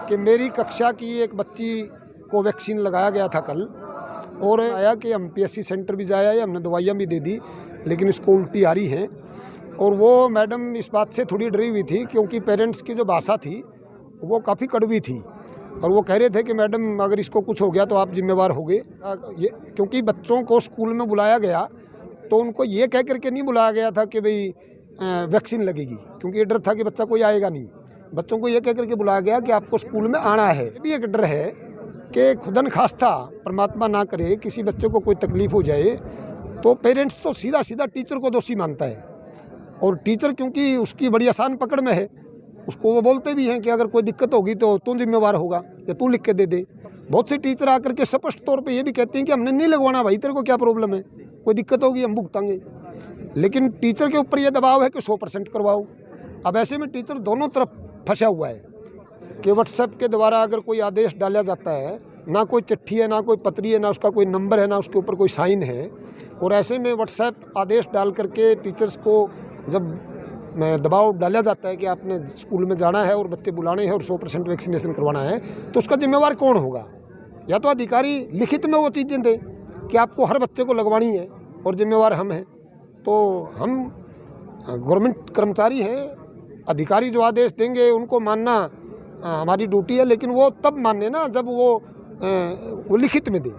कि मेरी कक्षा की एक बच्ची को वैक्सीन लगाया गया था कल, और आया कि हम पीएससी सेंटर भी जाया है, हमने दवाइयाँ भी दे दी, लेकिन इसको उल्टी आ रही हैं। और वो मैडम इस बात से थोड़ी डरी हुई थी क्योंकि पेरेंट्स की जो भाषा थी वो काफ़ी कड़वी थी, और वो कह रहे थे कि मैडम अगर इसको कुछ हो गया तो आप जिम्मेवार होगे। क्योंकि बच्चों को स्कूल में बुलाया गया तो उनको ये कह करके नहीं बुलाया गया था कि भाई वैक्सीन लगेगी, क्योंकि ये डर था कि बच्चा कोई आएगा नहीं। बच्चों को ये कह करके बुलाया गया कि आपको स्कूल में आना है। ये भी एक डर है कि खुदन खास्ता परमात्मा ना करे किसी बच्चे को कोई तकलीफ़ हो जाए तो पेरेंट्स तो सीधा सीधा टीचर को दोषी मानता है, और टीचर क्योंकि उसकी बड़ी आसान पकड़ में है, उसको वो बोलते भी हैं कि अगर कोई दिक्कत होगी तो तू जिम्मेवार होगा या तू लिख के दे दे। बहुत से टीचर आकर के स्पष्ट तौर पे ये भी कहते हैं कि हमने नहीं लगवाना भाई, तेरे को क्या प्रॉब्लम है, कोई दिक्कत होगी हम भुगतांगे। लेकिन टीचर के ऊपर ये दबाव है कि 100% करवाओ। अब ऐसे में टीचर दोनों तरफ फंसा हुआ है कि व्हाट्सएप के द्वारा अगर कोई आदेश डाला जाता है, ना कोई चिट्ठी है, ना कोई पत्री है, ना उसका कोई नंबर है, ना उसके ऊपर कोई साइन है, और ऐसे में व्हाट्सएप आदेश डाल करके टीचर्स को जब दबाव डाला जाता है कि आपने स्कूल में जाना है और बच्चे बुलाने हैं और 100% वैक्सीनेशन करवाना है, तो उसका जिम्मेवार कौन होगा? या तो अधिकारी लिखित में वो चीज़ें दें कि आपको हर बच्चे को लगवानी है और जिम्मेवार हम हैं। तो हम गवर्नमेंट कर्मचारी हैं, अधिकारी जो आदेश देंगे उनको मानना हमारी ड्यूटी है, लेकिन वो तब माने ना जब वो लिखित में दे।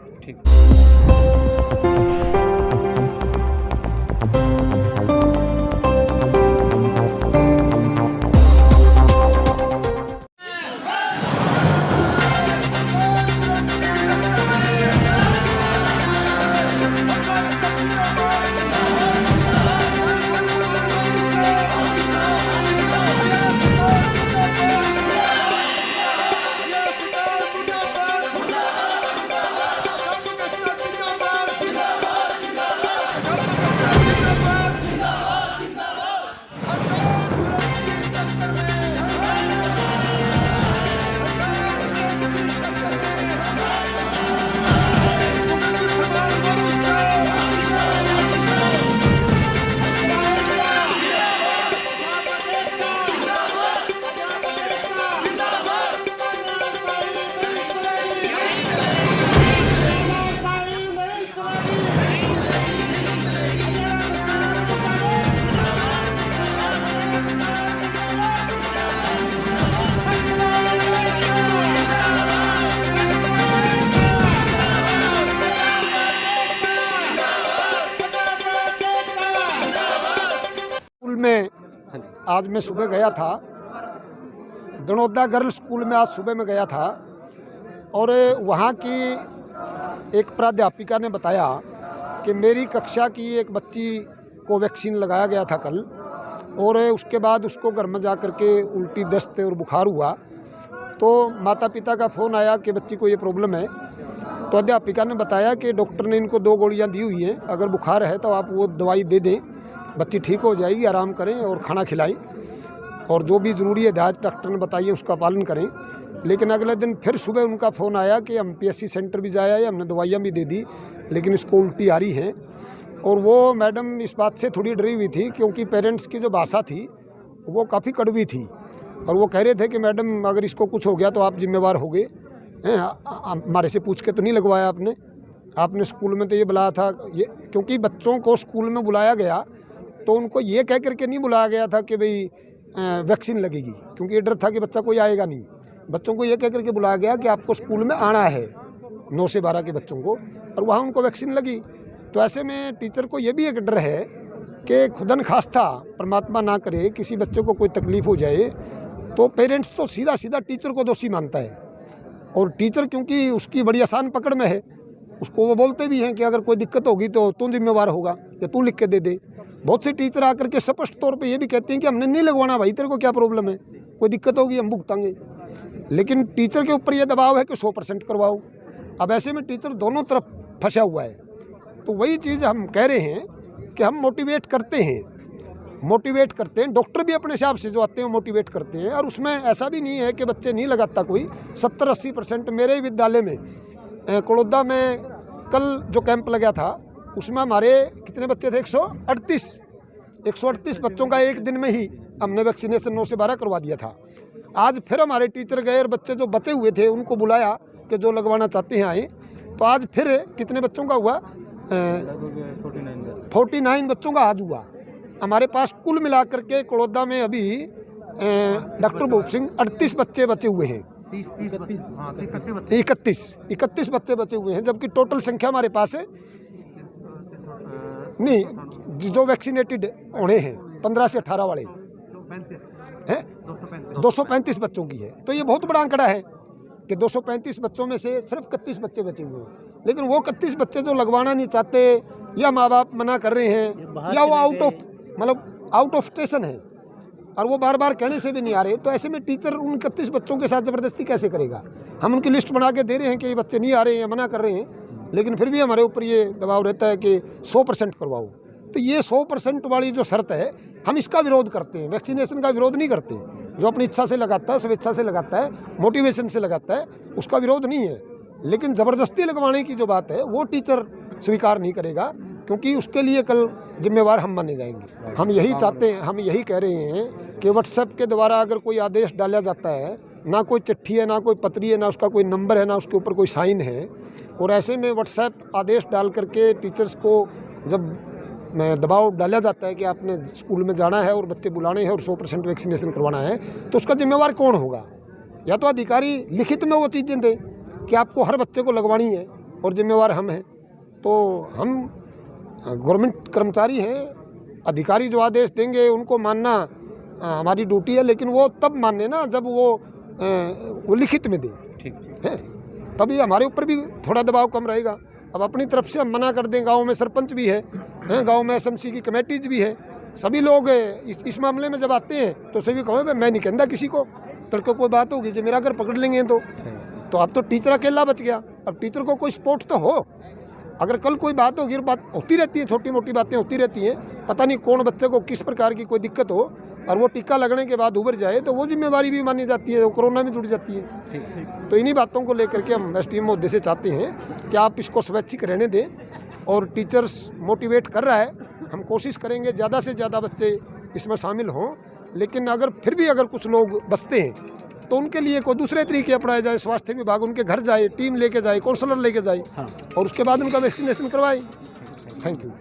में आज मैं सुबह गया था, दनोदा गर्ल्स स्कूल में आज सुबह में गया था, और वहाँ की एक प्राध्यापिका ने बताया कि मेरी कक्षा की एक बच्ची को वैक्सीन लगाया गया था कल, और उसके बाद उसको घर में जा कर के उल्टी दस्त और बुखार हुआ। तो माता पिता का फ़ोन आया कि बच्ची को ये प्रॉब्लम है। तो अध्यापिका ने बताया कि डॉक्टर ने इनको 2 गोलियाँ दी हुई हैं, अगर बुखार है तो आप वो दवाई दे दें, बच्ची ठीक हो जाएगी, आराम करें और खाना खिलाएं, और जो भी ज़रूरी हिदायत डॉक्टर ने बताई है उसका पालन करें। लेकिन अगले दिन फिर सुबह उनका फ़ोन आया कि हम पीएससी सेंटर भी जाया है, हमने दवाइयाँ भी दे दी, लेकिन इसको उल्टी आ रही हैं। और वो मैडम इस बात से थोड़ी डरी हुई थी क्योंकि पेरेंट्स की जो भाषा थी वो काफ़ी कड़वी थी, और वो कह रहे थे कि मैडम अगर इसको कुछ हो गया तो आप जिम्मेवार होगे, हमारे से पूछ के तो नहीं लगवाया आपने स्कूल में तो ये बुलाया था। ये क्योंकि बच्चों को स्कूल में बुलाया गया तो उनको ये कह करके नहीं बुलाया गया था कि भाई वैक्सीन लगेगी, क्योंकि ये डर था कि बच्चा कोई आएगा नहीं। बच्चों को ये कह करके बुलाया गया कि आपको स्कूल में आना है 9 से 12 के बच्चों को, और वहाँ उनको वैक्सीन लगी। तो ऐसे में टीचर को ये भी एक डर है कि खुदन खास्ता परमात्मा ना करे किसी बच्चे को कोई तकलीफ़ हो जाए तो पेरेंट्स तो सीधा सीधा टीचर को दोषी मानता है, और टीचर क्योंकि उसकी बड़ी आसान पकड़ में है, उसको वो बोलते भी हैं कि अगर कोई दिक्कत होगी तो तू जिम्मेवार होगा या तू लिख के दे दे। बहुत से टीचर आकर के स्पष्ट तौर पे ये भी कहते हैं कि हमने नहीं लगवाना भाई, तेरे को क्या प्रॉब्लम है, कोई दिक्कत होगी हम भुगतांगे। लेकिन टीचर के ऊपर ये दबाव है कि 100% करवाओ। अब ऐसे में टीचर दोनों तरफ फंसा हुआ है। तो वही चीज़ हम कह रहे हैं कि हम मोटिवेट करते हैं, डॉक्टर भी अपने हिसाब से जो आते हैं मोटिवेट करते हैं, और उसमें ऐसा भी नहीं है कि बच्चे नहीं लगाता कोई। 70-80% मेरे विद्यालय में कड़ौदा में कल जो कैंप लगा था उसमें हमारे कितने बच्चे थे, 138 बच्चों का एक दिन में ही हमने वैक्सीनेशन 9 से 12 करवा दिया था। आज फिर हमारे टीचर गए और बच्चे जो बचे हुए थे उनको बुलाया कि जो लगवाना चाहते हैं आए। तो आज फिर कितने बच्चों का हुआ? 49 बच्चों का आज हुआ। हमारे पास कुल मिलाकर के कड़ौदा में अभी डॉक्टर भूप सिंह 38 बच्चे बचे हुए हैं। 31 बच्चे बचे हुए हैं, जबकि टोटल संख्या हमारे पास है नहीं जो वैक्सीनेटेड होने हैं 15 से 18 वाले हैं 235 बच्चों की है। तो ये बहुत बड़ा आंकड़ा है कि 235 बच्चों में से सिर्फ 31 बच्चे बचे हुए हैं। लेकिन वो 31 बच्चे जो लगवाना नहीं चाहते या माँ बाप मना कर रहे हैं या वो आउट ऑफ स्टेशन है और वो बार बार कहने से भी नहीं आ रहे, तो ऐसे में टीचर उन 31 बच्चों के साथ ज़बरदस्ती कैसे करेगा? हम उनकी लिस्ट बना के दे रहे हैं कि ये बच्चे नहीं आ रहे हैं, मना कर रहे हैं, लेकिन फिर भी हमारे ऊपर ये दबाव रहता है कि 100% करवाओ। तो ये 100% वाली जो शर्त है हम इसका विरोध करते हैं, वैक्सीनेशन का विरोध नहीं करते। जो अपनी इच्छा से लगाता है, स्वेच्छा से लगाता है, मोटिवेशन से लगाता है, उसका विरोध नहीं है। लेकिन ज़बरदस्ती लगवाने की जो बात है वो टीचर स्वीकार नहीं करेगा, क्योंकि उसके लिए कल जिम्मेवार हम माने जाएंगे। हम यही चाहते हैं, हम यही कह रहे हैं कि व्हाट्सएप के द्वारा अगर कोई आदेश डाला जाता है, ना कोई चिट्ठी है, ना कोई पत्री है, ना उसका कोई नंबर है, ना उसके ऊपर कोई साइन है, और ऐसे में व्हाट्सएप आदेश डाल करके टीचर्स को जब दबाव डाला जाता है कि आपने स्कूल में जाना है और बच्चे बुलाने हैं और 100% वैक्सीनेशन करवाना है, तो उसका जिम्मेवार कौन होगा? या तो अधिकारी लिखित में वो चीज़ें दें कि आपको हर बच्चे को लगवानी है और जिम्मेवार हम हैं। तो हम गवर्नमेंट कर्मचारी हैं, अधिकारी जो आदेश देंगे उनको मानना हमारी ड्यूटी है, लेकिन वो तब माने ना जब वो लिखित में दे, ठीक है, तभी हमारे ऊपर भी थोड़ा दबाव कम रहेगा। अब अपनी तरफ से हम मना कर दें, गांव में सरपंच भी है, गांव में एसएमसी की कमेटीज भी है, सभी लोग इस मामले में जब आते हैं तो सभी कहो मैं नहीं कहता किसी को, तड़के कोई बात होगी जो मेरा घर पकड़ लेंगे तो अब तो टीचर अकेला बच गया। अब टीचर को कोई सपोर्ट तो हो, अगर कल कोई बात होगी, बात होती रहती है, छोटी मोटी बातें होती रहती हैं, पता नहीं कौन बच्चे को किस प्रकार की कोई दिक्कत हो और वो टीका लगने के बाद उभर जाए तो वो जिम्मेवारी भी मानी जाती है, वो कोरोना में जुड़ जाती है। तो इन्हीं बातों को लेकर के हम एसडीएम महोदय से चाहते हैं कि आप इसको स्वैच्छिक रहने दें, और टीचर्स मोटिवेट कर रहा है, हम कोशिश करेंगे ज़्यादा से ज़्यादा बच्चे इसमें शामिल हों। लेकिन अगर फिर भी अगर कुछ लोग बचते हैं तो उनके लिए कोई दूसरे तरीके अपनाए जाए, स्वास्थ्य विभाग उनके घर जाए, टीम लेके जाए, काउंसलर लेके जाए और उसके बाद उनका वैक्सीनेशन करवाए। Thank you.